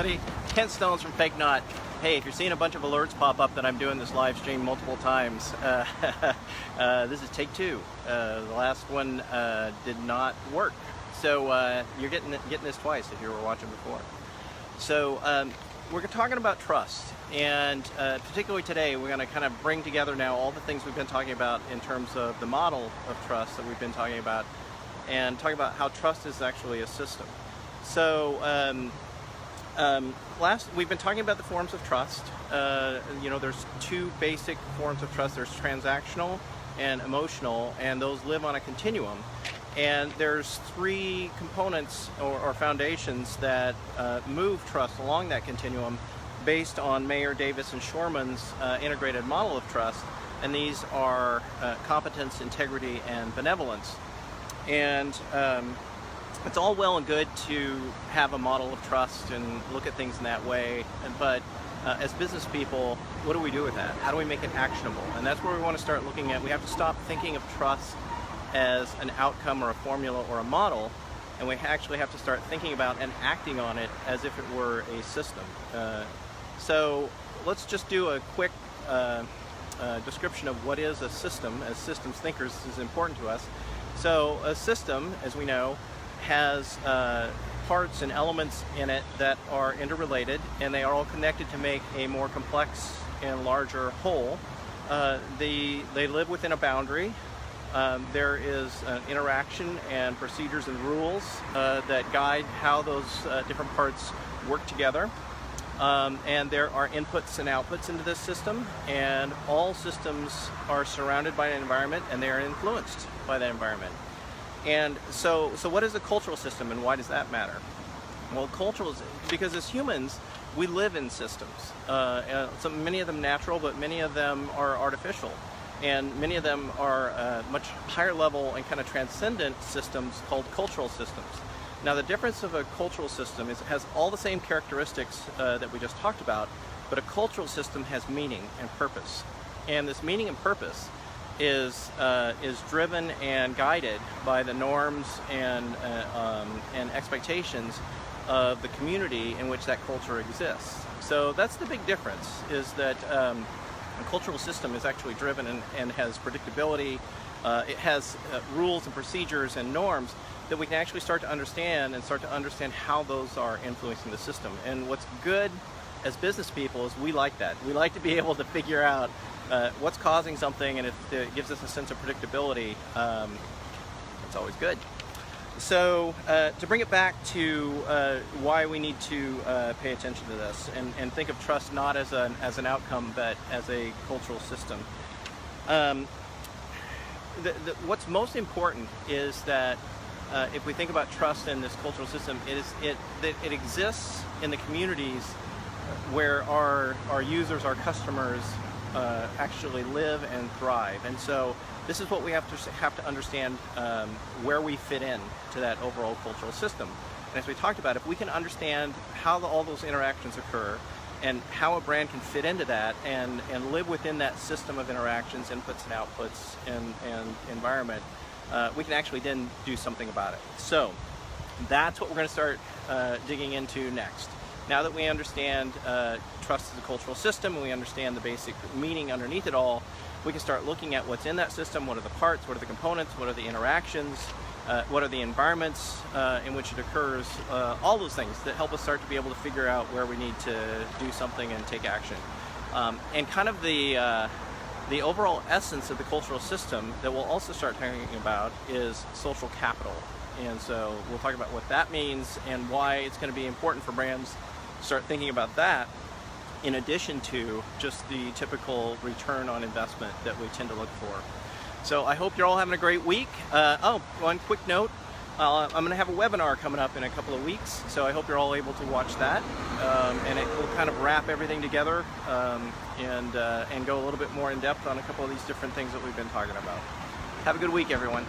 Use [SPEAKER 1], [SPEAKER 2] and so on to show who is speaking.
[SPEAKER 1] everybody. Kent Stones from FakeNaut. Hey, if you're seeing a bunch of alerts pop up that I'm doing this live stream multiple times, this is take two. The last one did not work. So you're getting this twice if you were watching before. So we're talking about trust, and particularly today we're going to kind of bring together now all the things we've been talking about in terms of the model of trust that we've been talking about, and talk about how trust is actually a system. So we've been talking about the forms of trust. There's two basic forms of trust. There's transactional and emotional, and those live on a continuum. And there's three components or foundations that move trust along that continuum based on Mayer, Davis, and Shorman's integrated model of trust. And these are competence, integrity, and benevolence. And it's all well and good to have a model of trust and look at things in that way, but as business people, what do we do with that? How do we make it actionable? And that's where we want to start looking at. We have to stop thinking of trust as an outcome or a formula or a model, and we actually have to start thinking about and acting on it as if it were a system. So let's just do a quick description of what is a system. As systems thinkers, this is important to us. So a system, as we know, has parts and elements in it that are interrelated, and they are all connected to make a more complex and larger whole. They live within a boundary. There is an interaction and procedures and rules that guide how those different parts work together. And there are inputs and outputs into this system, and all systems are surrounded by an environment, and they are influenced by that environment. And so what is a cultural system, and why does that matter? Well, cultural is because as humans, we live in systems. So many of them natural, but many of them are artificial. And many of them are much higher level and kind of transcendent systems called cultural systems. Now, the difference of a cultural system is it has all the same characteristics that we just talked about, but a cultural system has meaning and purpose. And this meaning and purpose is driven and guided by the norms and expectations of the community in which that culture exists. So that's the big difference, is that a cultural system is actually driven and has predictability. It has rules and procedures and norms that we can actually start to understand how those are influencing the system. And what's good as business people is we like that. We like to be able to figure out what's causing something, and if it gives us a sense of predictability, it's always good. So to bring it back to why we need to pay attention to this and think of trust not as an outcome, but as a cultural system. What's most important is that if we think about trust in this cultural system, it exists in the communities where our users, our customers, actually live and thrive. And so this is what we have to understand, where we fit in to that overall cultural system. And as we talked about, if we can understand how all those interactions occur and how a brand can fit into that and live within that system of interactions, inputs and outputs and environment, we can actually then do something about it. So that's what we're going to start digging into next. Now that we understand trust as a cultural system, and we understand the basic meaning underneath it all, we can start looking at what's in that system, what are the parts, what are the components, what are the interactions, what are the environments in which it occurs, all those things that help us start to be able to figure out where we need to do something and take action. And kind of the overall essence of the cultural system that we'll also start talking about is social capital. And so we'll talk about what that means and why it's going to be important for brands to start thinking about that, in addition to just the typical return on investment that we tend to look for. So I hope you're all having a great week. One quick note, I'm going to have a webinar coming up in a couple of weeks, so I hope you're all able to watch that. And it will kind of wrap everything together and go a little bit more in depth on a couple of these different things that we've been talking about. Have a good week, everyone.